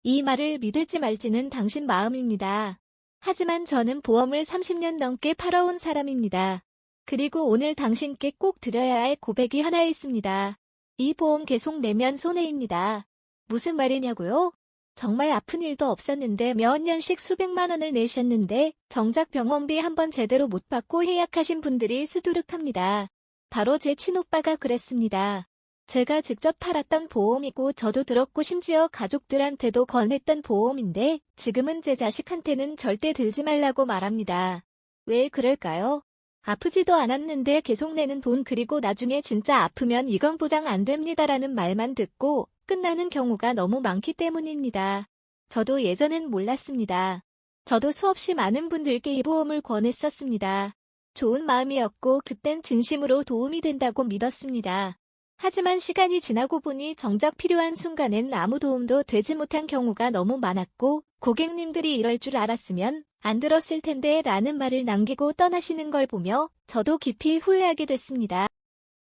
이 말을 믿을지 말지는 당신 마음입니다. 하지만 저는 보험을 30년 넘게 팔아온 사람입니다. 그리고 오늘 당신께 꼭 드려야 할 고백이 하나 있습니다. 이 보험 계속 내면 손해입니다. 무슨 말이냐고요? 정말 아픈 일도 없었는데 몇 년씩 수백만 원을 내셨는데 정작 병원비 한번 제대로 못 받고 해약하신 분들이 수두룩합니다. 바로 제 친오빠가 그랬습니다. 제가 직접 팔았던 보험이고 저도 들었고 심지어 가족들한테도 권했던 보험인데 지금은 제 자식한테는 절대 들지 말라고 말합니다. 왜 그럴까요? 아프지도 않았는데 계속 내는 돈 그리고 나중에 진짜 아프면 이건 보장 안 됩니다라는 말만 듣고 끝나는 경우가 너무 많기 때문입니다. 저도 예전엔 몰랐습니다. 저도 수없이 많은 분들께 이 보험을 권했었습니다. 좋은 마음이었고 그땐 진심으로 도움이 된다고 믿었습니다. 하지만 시간이 지나고 보니 정작 필요한 순간엔 아무 도움도 되지 못한 경우가 너무 많았고 고객님들이 이럴 줄 알았으면 안 들었을 텐데 라는 말을 남기고 떠나시는 걸 보며 저도 깊이 후회하게 됐습니다.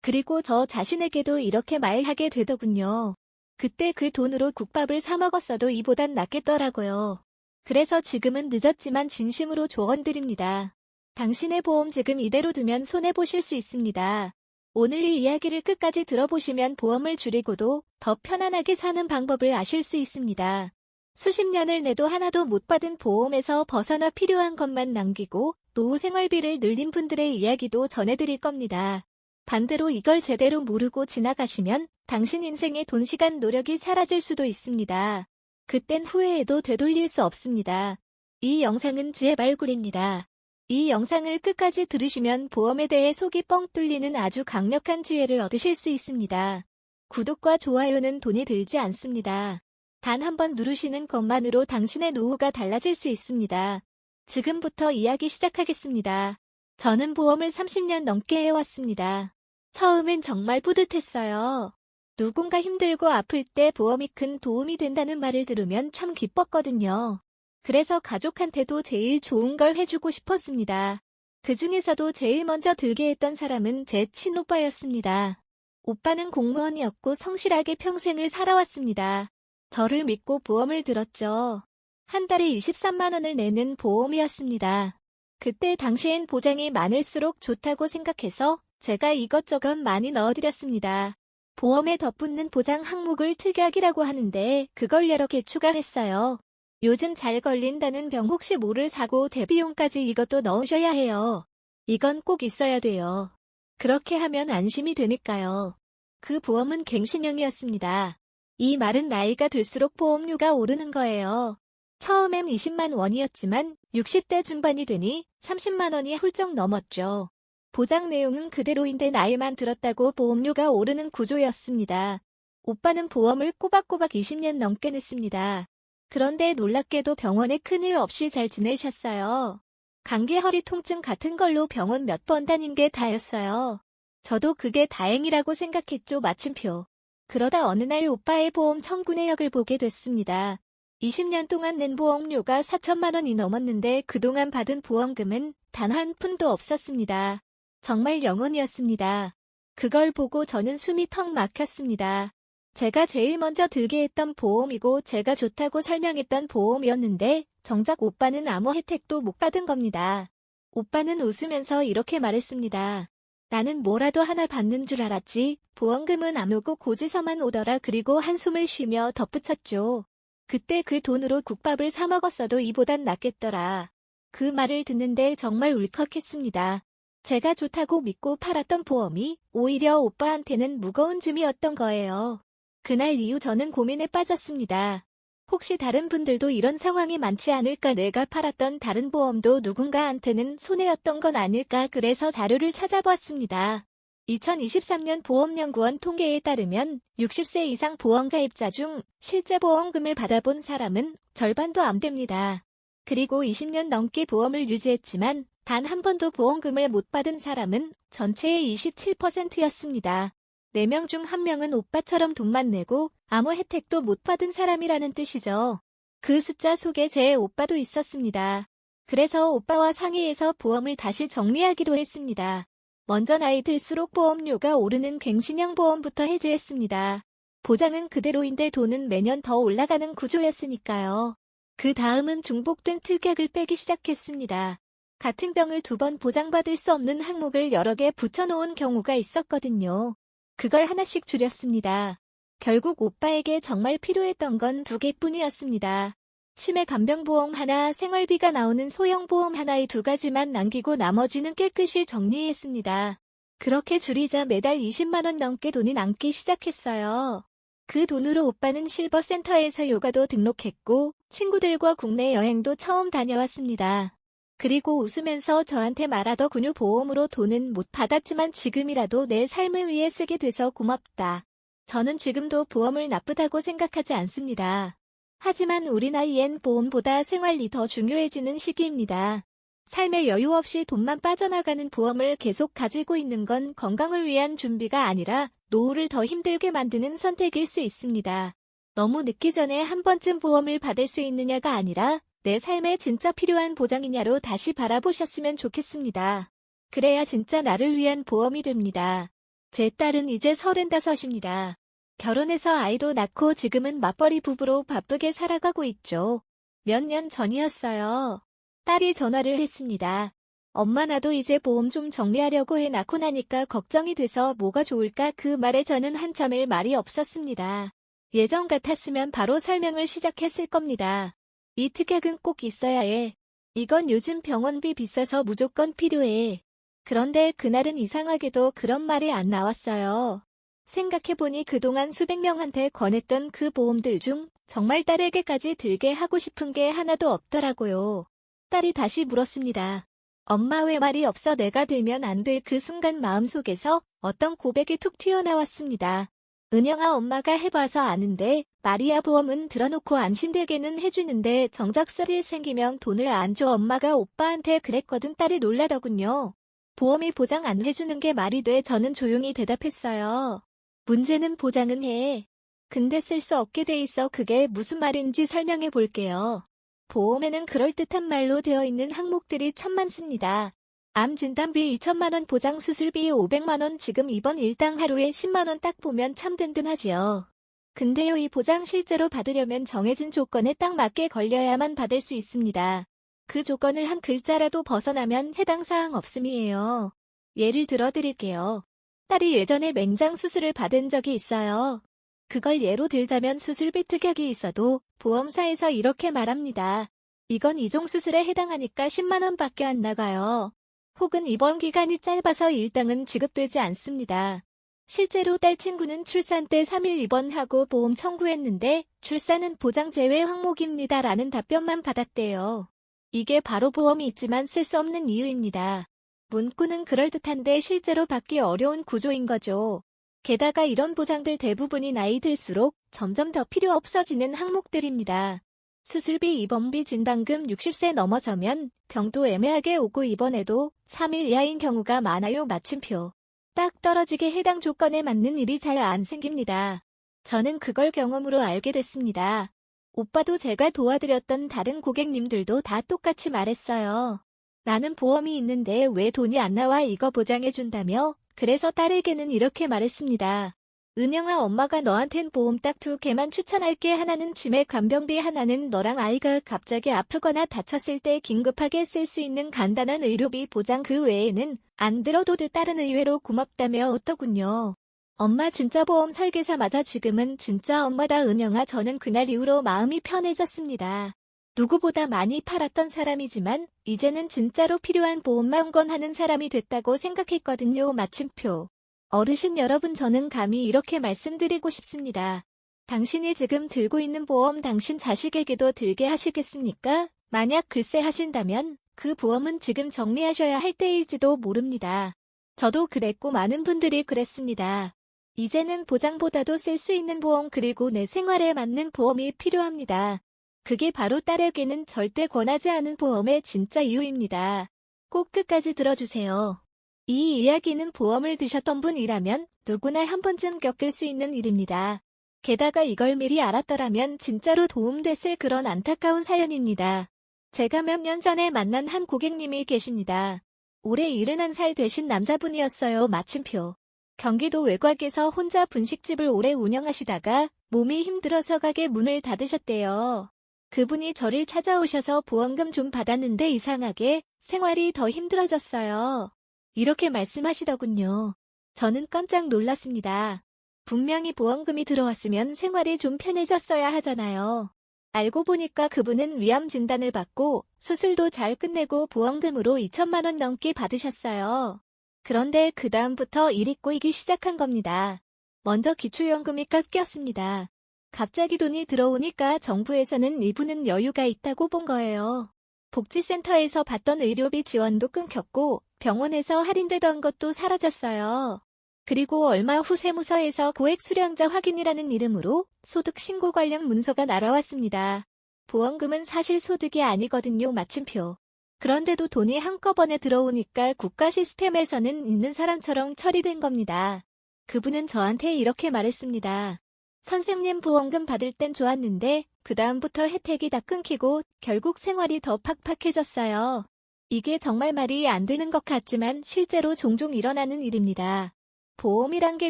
그리고 저 자신에게도 이렇게 말하게 되더군요. 그때 그 돈으로 국밥을 사 먹었어도 이보단 낫겠더라고요. 그래서 지금은 늦었지만 진심으로 조언드립니다. 당신의 보험 지금 이대로 두면 손해보실 수 있습니다. 오늘 이 이야기를 끝까지 들어보시면 보험을 줄이고도 더 편안하게 사는 방법을 아실 수 있습니다. 수십 년을 내도 하나도 못 받은 보험에서 벗어나 필요한 것만 남기고 노후 생활비를 늘린 분들의 이야기도 전해드릴 겁니다. 반대로 이걸 제대로 모르고 지나가시면 당신 인생의 돈, 시간, 노력이 사라질 수도 있습니다. 그땐 후회해도 되돌릴 수 없습니다. 이 영상은 지혜 발굴입니다. 이 영상을 끝까지 들으시면 보험에 대해 속이 뻥 뚫리는 아주 강력한 지혜를 얻으실 수 있습니다. 구독과 좋아요는 돈이 들지 않습니다. 단 한 번 누르시는 것만으로 당신의 노후가 달라질 수 있습니다. 지금부터 이야기 시작하겠습니다. 저는 보험을 30년 넘게 해왔습니다. 처음엔 정말 뿌듯했어요. 누군가 힘들고 아플 때 보험이 큰 도움이 된다는 말을 들으면 참 기뻤거든요. 그래서 가족한테도 제일 좋은 걸 해주고 싶었습니다. 그 중에서도 제일 먼저 들게 했던 사람은 제 친오빠였습니다. 오빠는 공무원이었고 성실하게 평생을 살아왔습니다. 저를 믿고 보험을 들었죠. 한 달에 23만 원을 내는 보험이었습니다. 그때 당시엔 보장이 많을수록 좋다고 생각해서 제가 이것저것 많이 넣어드렸습니다. 보험에 덧붙는 보장 항목을 특약이라고 하는데 그걸 여러 개 추가했어요. 요즘 잘 걸린다는 병 혹시 모를 사고 대비용까지 이것도 넣으셔야 해요. 이건 꼭 있어야 돼요. 그렇게 하면 안심이 되니까요. 그 보험은 갱신형이었습니다. 이 말은 나이가 들수록 보험료가 오르는 거예요. 처음엔 20만 원이었지만 60대 중반이 되니 30만 원이 훌쩍 넘었죠. 보장 내용은 그대로인데 나이만 들었다고 보험료가 오르는 구조였습니다. 오빠는 보험을 꼬박꼬박 20년 넘게 냈습니다. 그런데 놀랍게도 병원에 큰일 없이 잘 지내셨어요. 감기, 허리 통증 같은 걸로 병원 몇 번 다닌 게 다였어요. 저도 그게 다행이라고 생각했죠. 마침표. 그러다 어느 날 오빠의 보험 청구 내역을 보게 됐습니다. 20년 동안 낸 보험료가 4천만 원이 넘었는데 그동안 받은 보험금은 단 한 푼도 없었습니다. 정말 영혼이었습니다. 그걸 보고 저는 숨이 턱 막혔습니다. 제가 제일 먼저 들게 했던 보험이고 제가 좋다고 설명했던 보험이었는데 정작 오빠는 아무 혜택도 못 받은 겁니다. 오빠는 웃으면서 이렇게 말했습니다. 나는 뭐라도 하나 받는 줄 알았지. 보험금은 안 오고 고지서만 오더라. 그리고 한숨을 쉬며 덧붙였죠. 그때 그 돈으로 국밥을 사 먹었어도 이보단 낫겠더라. 그 말을 듣는데 정말 울컥했습니다. 제가 좋다고 믿고 팔았던 보험이 오히려 오빠한테는 무거운 짐이었던 거예요. 그날 이후 저는 고민에 빠졌습니다. 혹시 다른 분들도 이런 상황이 많지 않을까? 내가 팔았던 다른 보험도 누군가한테는 손해였던 건 아닐까? 그래서 자료를 찾아보았습니다. 2023년 보험연구원 통계에 따르면 60세 이상 보험가입자 중 실제 보험금을 받아본 사람은 절반도 안 됩니다. 그리고 20년 넘게 보험을 유지했지만 단 한 번도 보험금을 못 받은 사람은 전체의 27%였습니다. 4명 중 1명은 오빠처럼 돈만 내고 아무 혜택도 못 받은 사람이라는 뜻이죠. 그 숫자 속에 제 오빠도 있었습니다. 그래서 오빠와 상의해서 보험을 다시 정리하기로 했습니다. 먼저 나이 들수록 보험료가 오르는 갱신형 보험부터 해지했습니다. 보장은 그대로인데 돈은 매년 더 올라가는 구조였으니까요. 그 다음은 중복된 특약을 빼기 시작했습니다. 같은 병을 2번 보장받을 수 없는 항목을 여러 개 붙여놓은 경우가 있었거든요. 그걸 하나씩 줄였습니다. 결국 오빠에게 정말 필요했던 건 2개뿐이었습니다. 치매 간병보험 하나, 생활비가 나오는 소형보험 하나의 2가지만 남기고 나머지는 깨끗이 정리했습니다. 그렇게 줄이자 매달 20만 원 넘게 돈이 남기 시작했어요. 그 돈으로 오빠는 실버센터에서 요가도 등록했고 친구들과 국내 여행도 처음 다녀왔습니다. 그리고 웃으면서 저한테 말하더군요. 보험으로 돈은 못 받았지만 지금이라도 내 삶을 위해 쓰게 돼서 고맙다. 저는 지금도 보험을 나쁘다고 생각하지 않습니다. 하지만 우리 나이엔 보험보다 생활이 더 중요해지는 시기입니다. 삶에 여유 없이 돈만 빠져나가는 보험을 계속 가지고 있는 건 건강을 위한 준비가 아니라 노후를 더 힘들게 만드는 선택일 수 있습니다. 너무 늦기 전에 한 번쯤 보험을 받을 수 있느냐가 아니라 내 삶에 진짜 필요한 보장이냐로 다시 바라보셨으면 좋겠습니다. 그래야 진짜 나를 위한 보험이 됩니다. 제 딸은 이제 35입니다. 결혼해서 아이도 낳고 지금은 맞벌이 부부로 바쁘게 살아가고 있죠. 몇 년 전이었어요. 딸이 전화를 했습니다. 엄마 나도 이제 보험 좀 정리하려고 해. 낳고 나니까 걱정이 돼서 뭐가 좋을까? 그 말에 저는 한참을 말이 없었습니다. 예전 같았으면 바로 설명을 시작했을 겁니다. 이 특약은 꼭 있어야 해. 이건 요즘 병원비 비싸서 무조건 필요해. 그런데 그날은 이상하게도 그런 말이 안 나왔어요. 생각해보니 그동안 수백 명한테 권했던 그 보험들 중 정말 딸에게까지 들게 하고 싶은 게 하나도 없더라고요. 딸이 다시 물었습니다. 엄마 왜 말이 없어? 내가 들면 안 될 그 순간 마음속에서 어떤 고백이 툭 튀어나왔습니다. 은영아, 엄마가 해봐서 아는데 말이야, 보험은 들어놓고 안심되게는 해주는데 정작 쓸 일 생기면 돈을 안 줘. 엄마가 오빠한테 그랬거든. 딸이 놀라더군요. 보험이 보장 안 해주는 게 말이 돼? 저는 조용히 대답했어요. 문제는 보장은 해. 근데 쓸 수 없게 돼 있어. 그게 무슨 말인지 설명해 볼게요. 보험에는 그럴듯한 말로 되어 있는 항목들이 참 많습니다. 암 진단비 2천만 원, 보장 수술비 500만 원, 지금 입원 일당 하루에 10만 원 딱 보면 참 든든하지요. 근데요, 이 보장 실제로 받으려면 정해진 조건에 딱 맞게 걸려야만 받을 수 있습니다. 그 조건을 한 글자라도 벗어나면 해당 사항 없음이에요. 예를 들어 드릴게요. 딸이 예전에 맹장 수술을 받은 적이 있어요. 그걸 예로 들자면 수술비 특약이 있어도 보험사에서 이렇게 말합니다. 이건 이종 수술에 해당하니까 10만 원밖에 안 나가요. 혹은 입원 기간이 짧아서 일당은 지급되지 않습니다. 실제로 딸 친구는 출산 때 3일 입원하고 보험 청구했는데 출산은 보장 제외 항목입니다. 라는 답변만 받았대요. 이게 바로 보험이 있지만 쓸 수 없는 이유입니다. 문구는 그럴듯한데 실제로 받기 어려운 구조인 거죠. 게다가 이런 보장들 대부분이 나이 들수록 점점 더 필요 없어지는 항목들입니다. 수술비, 입원비, 진단금 60세 넘어서면 병도 애매하게 오고 입원해도 3일 이하인 경우가 많아요. 마침표. 딱 떨어지게 해당 조건에 맞는 일이 잘 안 생깁니다. 저는 그걸 경험으로 알게 됐습니다. 오빠도 제가 도와드렸던 다른 고객님들도 다 똑같이 말했어요. 나는 보험이 있는데 왜 돈이 안 나와? 이거 보장해준다며? 그래서 딸에게는 이렇게 말했습니다. 은영아, 엄마가 너한텐 보험 딱 2개만 추천할게. 하나는 치매 간병비, 하나는 너랑 아이가 갑자기 아프거나 다쳤을 때 긴급하게 쓸 수 있는 간단한 의료비 보장. 그 외에는 안 들어도 돼. 딸은 의외로 고맙다며 웃더군요. 엄마 진짜 보험 설계사 맞아. 지금은 진짜 엄마다. 은영아, 저는 그날 이후로 마음이 편해졌습니다. 누구보다 많이 팔았던 사람이지만 이제는 진짜로 필요한 보험만 권하는 사람이 됐다고 생각했거든요. 마침표. 어르신 여러분, 저는 감히 이렇게 말씀드리고 싶습니다. 당신이 지금 들고 있는 보험 당신 자식에게도 들게 하시겠습니까? 만약 글쎄 하신다면 그 보험은 지금 정리하셔야 할 때일지도 모릅니다. 저도 그랬고 많은 분들이 그랬습니다. 이제는 보장보다도 쓸 수 있는 보험, 그리고 내 생활에 맞는 보험이 필요합니다. 그게 바로 딸에게는 절대 권하지 않은 보험의 진짜 이유입니다. 꼭 끝까지 들어주세요. 이 이야기는 보험을 드셨던 분이라면 누구나 한 번쯤 겪을 수 있는 일입니다. 게다가 이걸 미리 알았더라면 진짜로 도움됐을 그런 안타까운 사연입니다. 제가 몇 년 전에 만난 한 고객님이 계십니다. 올해 71살 되신 남자분이었어요. 마침표. 경기도 외곽에서 혼자 분식집을 오래 운영하시다가 몸이 힘들어서 가게 문을 닫으셨대요. 그분이 저를 찾아오셔서 보험금 좀 받았는데 이상하게 생활이 더 힘들어졌어요. 이렇게 말씀하시더군요. 저는 깜짝 놀랐습니다. 분명히 보험금이 들어왔으면 생활이 좀 편해졌어야 하잖아요. 알고 보니까 그분은 위암 진단을 받고 수술도 잘 끝내고 보험금으로 2천만 원 넘게 받으셨어요. 그런데 그 다음부터 일이 꼬이기 시작한 겁니다. 먼저 기초연금이 깎였습니다. 갑자기 돈이 들어오니까 정부에서는 이분은 여유가 있다고 본 거예요. 복지센터에서 받던 의료비 지원도 끊겼고 병원에서 할인되던 것도 사라졌어요. 그리고 얼마 후 세무서에서 고액 수령자 확인이라는 이름으로 소득 신고 관련 문서가 날아왔습니다. 보험금은 사실 소득이 아니거든요. 마침표. 그런데도 돈이 한꺼번에 들어오니까 국가 시스템에서는 있는 사람처럼 처리된 겁니다. 그분은 저한테 이렇게 말했습니다. 선생님 보험금 받을 땐 좋았는데 그 다음부터 혜택이 다 끊기고 결국 생활이 더 팍팍해졌어요. 이게 정말 말이 안 되는 것 같지만 실제로 종종 일어나는 일입니다. 보험이란 게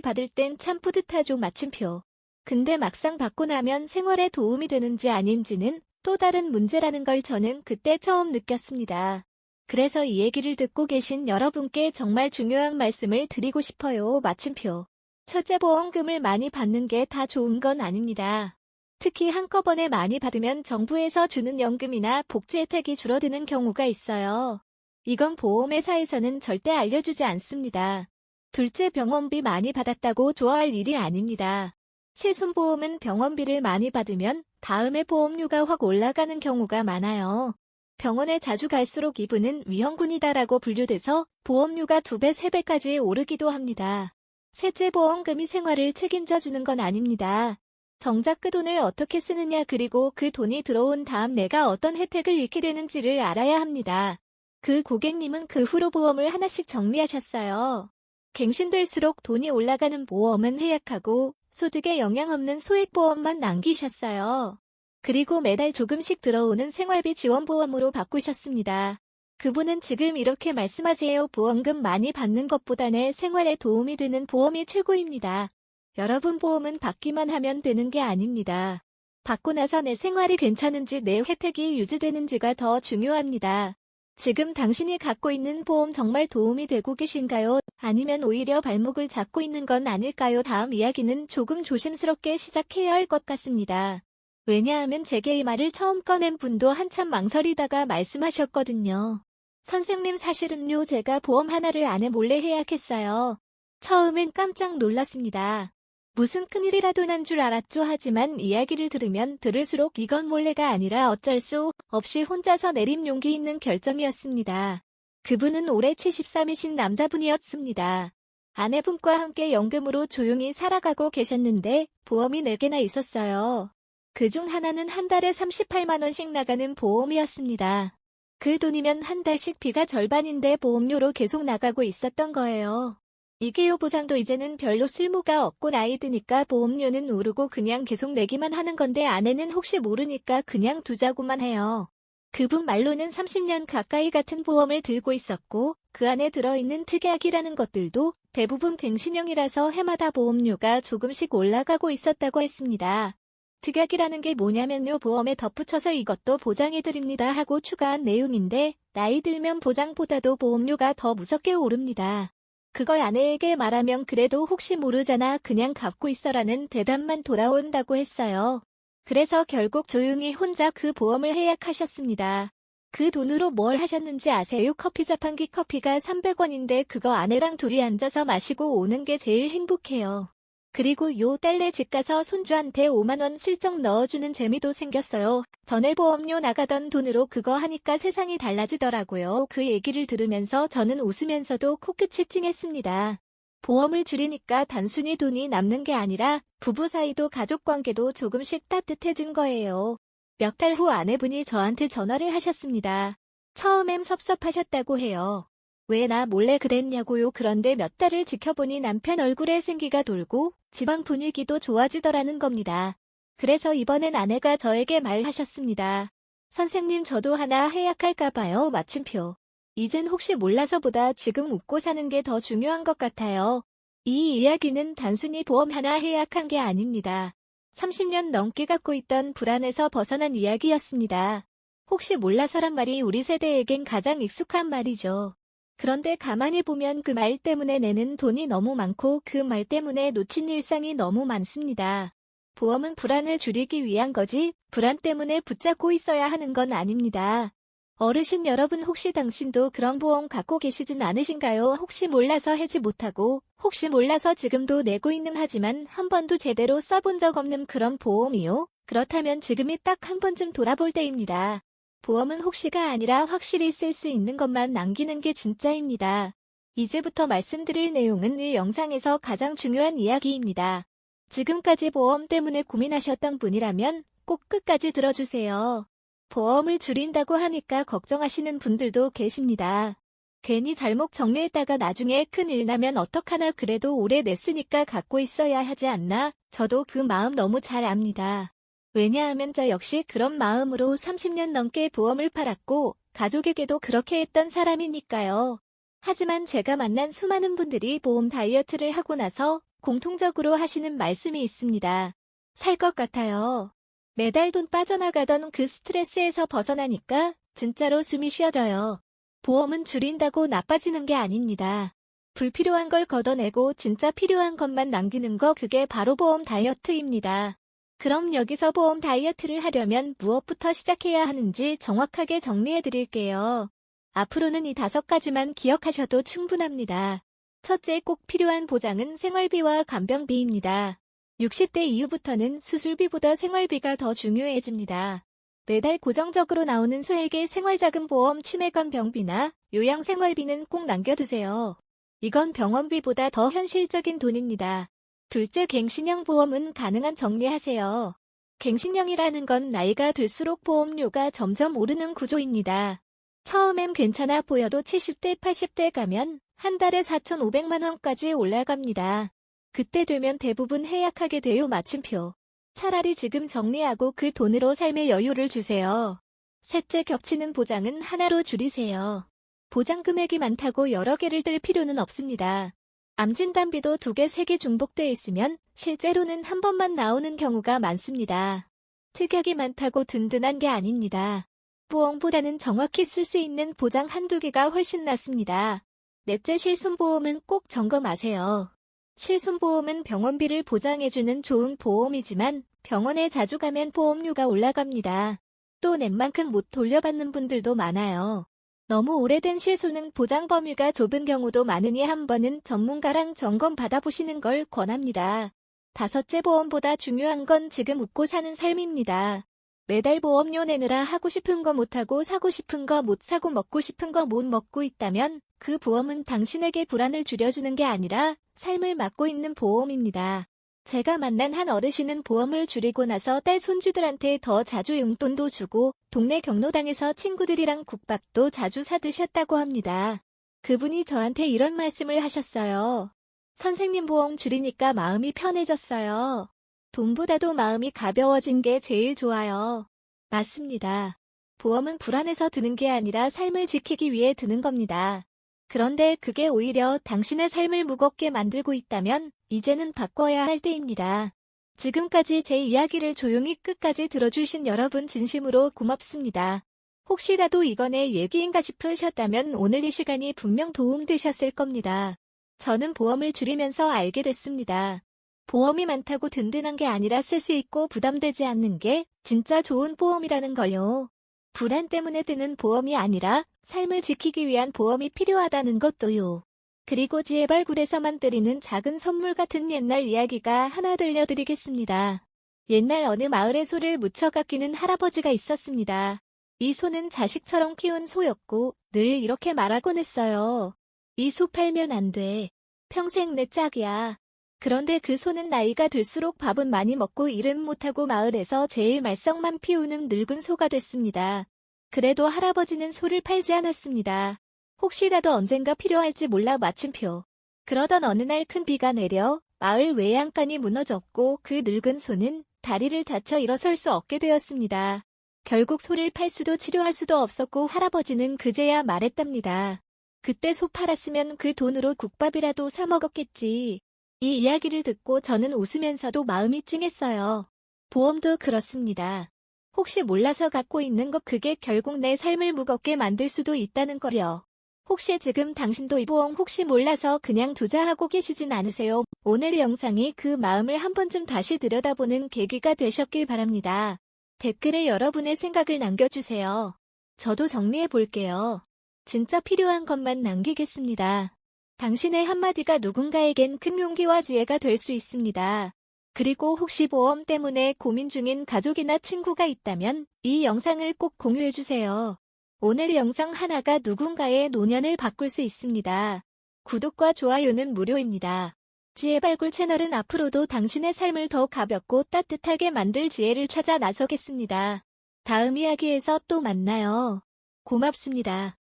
받을 땐 참 뿌듯하죠. 마침표. 근데 막상 받고 나면 생활에 도움이 되는지 아닌지는 또 다른 문제라는 걸 저는 그때 처음 느꼈습니다. 그래서 이 얘기를 듣고 계신 여러분께 정말 중요한 말씀을 드리고 싶어요. 마침표. 첫째, 보험금을 많이 받는 게 다 좋은 건 아닙니다. 특히 한꺼번에 많이 받으면 정부에서 주는 연금이나 복지 혜택이 줄어드는 경우가 있어요. 이건 보험회사에서는 절대 알려주지 않습니다. 둘째, 병원비 많이 받았다고 좋아할 일이 아닙니다. 실손보험은 병원비를 많이 받으면 다음에 보험료가 확 올라가는 경우가 많아요. 병원에 자주 갈수록 이분은 위험군이다라고 분류돼서 보험료가 2배, 3배까지 오르기도 합니다. 셋째, 보험금이 생활을 책임져주는 건 아닙니다. 정작 그 돈을 어떻게 쓰느냐 그리고 그 돈이 들어온 다음 내가 어떤 혜택을 잃게 되는지를 알아야 합니다. 그 고객님은 그 후로 보험을 하나씩 정리하셨어요. 갱신될수록 돈이 올라가는 보험은 해약하고 소득에 영향 없는 소액보험만 남기셨어요. 그리고 매달 조금씩 들어오는 생활비 지원보험으로 바꾸셨습니다. 그분은 지금 이렇게 말씀하세요. 보험금 많이 받는 것보다 내 생활에 도움이 되는 보험이 최고입니다. 여러분, 보험은 받기만 하면 되는 게 아닙니다. 받고 나서 내 생활이 괜찮은지 내 혜택이 유지되는지가 더 중요합니다. 지금 당신이 갖고 있는 보험 정말 도움이 되고 계신가요? 아니면 오히려 발목을 잡고 있는 건 아닐까요? 다음 이야기는 조금 조심스럽게 시작해야 할 것 같습니다. 왜냐하면 제게 이 말을 처음 꺼낸 분도 한참 망설이다가 말씀하셨거든요. 선생님, 사실은요, 제가 보험 하나를 아내 몰래 예약했어요. 처음엔 깜짝 놀랐습니다. 무슨 큰일이라도 난 줄 알았죠. 하지만 이야기를 들으면 들을수록 이건 몰래가 아니라 어쩔 수 없이 혼자서 내린 용기 있는 결정이었습니다. 그분은 올해 73이신 남자분이었습니다. 아내분과 함께 연금으로 조용히 살아가고 계셨는데 보험이 4개나 있었어요. 그중 하나는 한 달에 38만 원씩 나가는 보험이었습니다. 그 돈이면 한 달씩 비가 절반인데 보험료로 계속 나가고 있었던 거예요. 이게요, 보장도 이제는 별로 쓸모가 없고 나이 드니까 보험료는 오르고 그냥 계속 내기만 하는 건데 아내는 혹시 모르니까 그냥 두자고만 해요. 그분 말로는 30년 가까이 같은 보험을 들고 있었고 그 안에 들어있는 특약이라는 것들도 대부분 갱신형이라서 해마다 보험료가 조금씩 올라가고 있었다고 했습니다. 특약이라는 게 뭐냐면요, 보험에 덧붙여서 이것도 보장해드립니다 하고 추가한 내용인데 나이 들면 보장보다도 보험료가 더 무섭게 오릅니다. 그걸 아내에게 말하면 그래도 혹시 모르잖아 그냥 갖고 있어라는 대답만 돌아온다고 했어요. 그래서 결국 조용히 혼자 그 보험을 예약하셨습니다. 그 돈으로 뭘 하셨는지 아세요? 커피 자판기 커피가 300원인데 그거 아내랑 둘이 앉아서 마시고 오는 게 제일 행복해요. 그리고 요 달래 집 가서 손주한테 5만 원 슬쩍 넣어주는 재미도 생겼어요. 전에 보험료 나가던 돈으로 그거 하니까 세상이 달라지더라고요. 그 얘기를 들으면서 저는 웃으면서도 코끝이 찡했습니다. 보험을 줄이니까 단순히 돈이 남는 게 아니라 부부 사이도 가족 관계도 조금씩 따뜻해진 거예요. 몇 달 후 아내분이 저한테 전화를 하셨습니다. 처음엔 섭섭하셨다고 해요. 왜 나 몰래 그랬냐고요. 그런데 몇 달을 지켜보니 남편 얼굴에 생기가 돌고 집안 분위기도 좋아지더라는 겁니다. 그래서 이번엔 아내가 저에게 말하셨습니다. 선생님, 저도 하나 예약할까봐요. 마침표. 이젠 혹시 몰라서보다 지금 웃고 사는 게 더 중요한 것 같아요. 이 이야기는 단순히 보험 하나 해약한 게 아닙니다. 30년 넘게 갖고 있던 불안에서 벗어난 이야기였습니다. 혹시 몰라서란 말이 우리 세대에겐 가장 익숙한 말이죠. 그런데 가만히 보면 그 말 때문에 내는 돈이 너무 많고 그 말 때문에 놓친 일상이 너무 많습니다. 보험은 불안을 줄이기 위한 거지 불안 때문에 붙잡고 있어야 하는 건 아닙니다. 어르신 여러분 혹시 당신도 그런 보험 갖고 계시진 않으신가요? 혹시 몰라서 해지 못하고 혹시 몰라서 지금도 내고 있는 하지만 한 번도 제대로 써본 적 없는 그런 보험이요? 그렇다면 지금이 딱 한 번쯤 돌아볼 때입니다. 보험은 혹시가 아니라 확실히 쓸 수 있는 것만 남기는 게 진짜입니다. 이제부터 말씀드릴 내용은 이 영상에서 가장 중요한 이야기입니다. 지금까지 보험 때문에 고민하셨던 분이라면 꼭 끝까지 들어주세요. 보험을 줄인다고 하니까 걱정하시는 분들도 계십니다. 괜히 잘못 정리했다가 나중에 큰일 나면 어떡하나 그래도 오래 냈으니까 갖고 있어야 하지 않나? 저도 그 마음 너무 잘 압니다. 왜냐하면 저 역시 그런 마음으로 30년 넘게 보험을 팔았고 가족에게도 그렇게 했던 사람이니까요. 하지만 제가 만난 수많은 분들이 보험 다이어트를 하고 나서 공통적으로 하시는 말씀이 있습니다. 살 것 같아요. 매달 돈 빠져나가던 그 스트레스에서 벗어나니까 진짜로 숨이 쉬어져요. 보험은 줄인다고 나빠지는 게 아닙니다. 불필요한 걸 걷어내고 진짜 필요한 것만 남기는 거 그게 바로 보험 다이어트입니다. 그럼 여기서 보험 다이어트를 하려면 무엇부터 시작해야 하는지 정확하게 정리해 드릴게요. 앞으로는 이 5가지만 기억하셔도 충분합니다. 첫째, 꼭 필요한 보장은 생활비와 간병비입니다. 60대 이후부터는 수술비보다 생활비가 더 중요해집니다. 매달 고정적으로 나오는 소액의 생활자금보험 치매간병비나 요양생활비는 꼭 남겨두세요. 이건 병원비보다 더 현실적인 돈입니다. 둘째, 갱신형 보험은 가능한 정리하세요. 갱신형이라는 건 나이가 들수록 보험료가 점점 오르는 구조입니다. 처음엔 괜찮아 보여도 70대, 80대 가면 한 달에 4,500만 원까지 올라갑니다. 그때 되면 대부분 해약하게 돼요. 마침표. 차라리 지금 정리하고 그 돈으로 삶의 여유를 주세요. 셋째, 겹치는 보장은 하나로 줄이세요. 보장 금액이 많다고 여러 개를 들 필요는 없습니다. 암 진단비도 2개, 3개 중복돼 있으면 실제로는 한 번만 나오는 경우가 많습니다. 특약이 많다고 든든한 게 아닙니다. 보험보다는 정확히 쓸 수 있는 보장 1~2개가 훨씬 낫습니다. 넷째, 실손보험은 꼭 점검하세요. 실손보험은 병원비를 보장해주는 좋은 보험이지만 병원에 자주 가면 보험료가 올라갑니다. 또 낸 만큼 못 돌려받는 분들도 많아요. 너무 오래된 실손은 보장 범위가 좁은 경우도 많으니 한 번은 전문가랑 점검 받아보시는 걸 권합니다. 다섯째, 보험보다 중요한 건 지금 웃고 사는 삶입니다. 매달 보험료 내느라 하고 싶은 거 못하고 사고 싶은 거 못 사고 먹고 싶은 거 못 먹고 있다면 그 보험은 당신에게 불안을 줄여주는 게 아니라 삶을 막고 있는 보험입니다. 제가 만난 한 어르신은 보험을 줄이고 나서 딸 손주들한테 더 자주 용돈도 주고 동네 경로당에서 친구들이랑 국밥도 자주 사 드셨다고 합니다. 그분이 저한테 이런 말씀을 하셨어요. 선생님, 보험 줄이니까 마음이 편해졌어요. 돈보다도 마음이 가벼워진 게 제일 좋아요. 맞습니다. 보험은 불안해서 드는 게 아니라 삶을 지키기 위해 드는 겁니다. 그런데 그게 오히려 당신의 삶을 무겁게 만들고 있다면 이제는 바꿔야 할 때입니다. 지금까지 제 이야기를 조용히 끝까지 들어주신 여러분 진심으로 고맙습니다. 혹시라도 이건 내 얘기인가 싶으셨다면 오늘 이 시간이 분명 도움되셨을 겁니다. 저는 보험을 줄이면서 알게 됐습니다. 보험이 많다고 든든한 게 아니라 쓸 수 있고 부담되지 않는 게 진짜 좋은 보험이라는 걸요. 불안 때문에 드는 보험이 아니라 삶을 지키기 위한 보험이 필요하다는 것도요. 그리고 지혜발굴에서만 드리는 작은 선물 같은 옛날 이야기가 하나 들려드리겠습니다. 옛날 어느 마을에 소를 무척 아끼는 할아버지가 있었습니다. 이 소는 자식처럼 키운 소였고 늘 이렇게 말하곤 했어요. 이 소 팔면 안 돼. 평생 내 짝이야. 그런데 그 소는 나이가 들수록 밥은 많이 먹고 일은 못하고 마을에서 제일 말썽만 피우는 늙은 소가 됐습니다. 그래도 할아버지는 소를 팔지 않았습니다. 혹시라도 언젠가 필요할지 몰라. 마침표. 그러던 어느 날 큰 비가 내려 마을 외양간이 무너졌고 그 늙은 소는 다리를 다쳐 일어설 수 없게 되었습니다. 결국 소를 팔 수도 치료할 수도 없었고 할아버지는 그제야 말했답니다. 그때 소 팔았으면 그 돈으로 국밥이라도 사 먹었겠지. 이 이야기를 듣고 저는 웃으면서도 마음이 찡했어요. 보험도 그렇습니다. 혹시 몰라서 갖고 있는 것 그게 결국 내 삶을 무겁게 만들 수도 있다는 거요. 혹시 지금 당신도 이 보험 혹시 몰라서 그냥 투자하고 계시진 않으세요? 오늘 영상이 그 마음을 한 번쯤 다시 들여다보는 계기가 되셨길 바랍니다. 댓글에 여러분의 생각을 남겨주세요. 저도 정리해 볼게요. 진짜 필요한 것만 남기겠습니다. 당신의 한마디가 누군가에겐 큰 용기와 지혜가 될 수 있습니다. 그리고 혹시 보험 때문에 고민 중인 가족이나 친구가 있다면 이 영상을 꼭 공유해주세요. 오늘 영상 하나가 누군가의 노년을 바꿀 수 있습니다. 구독과 좋아요는 무료입니다. 지혜발굴 채널은 앞으로도 당신의 삶을 더 가볍고 따뜻하게 만들 지혜를 찾아 나서겠습니다. 다음 이야기에서 또 만나요. 고맙습니다.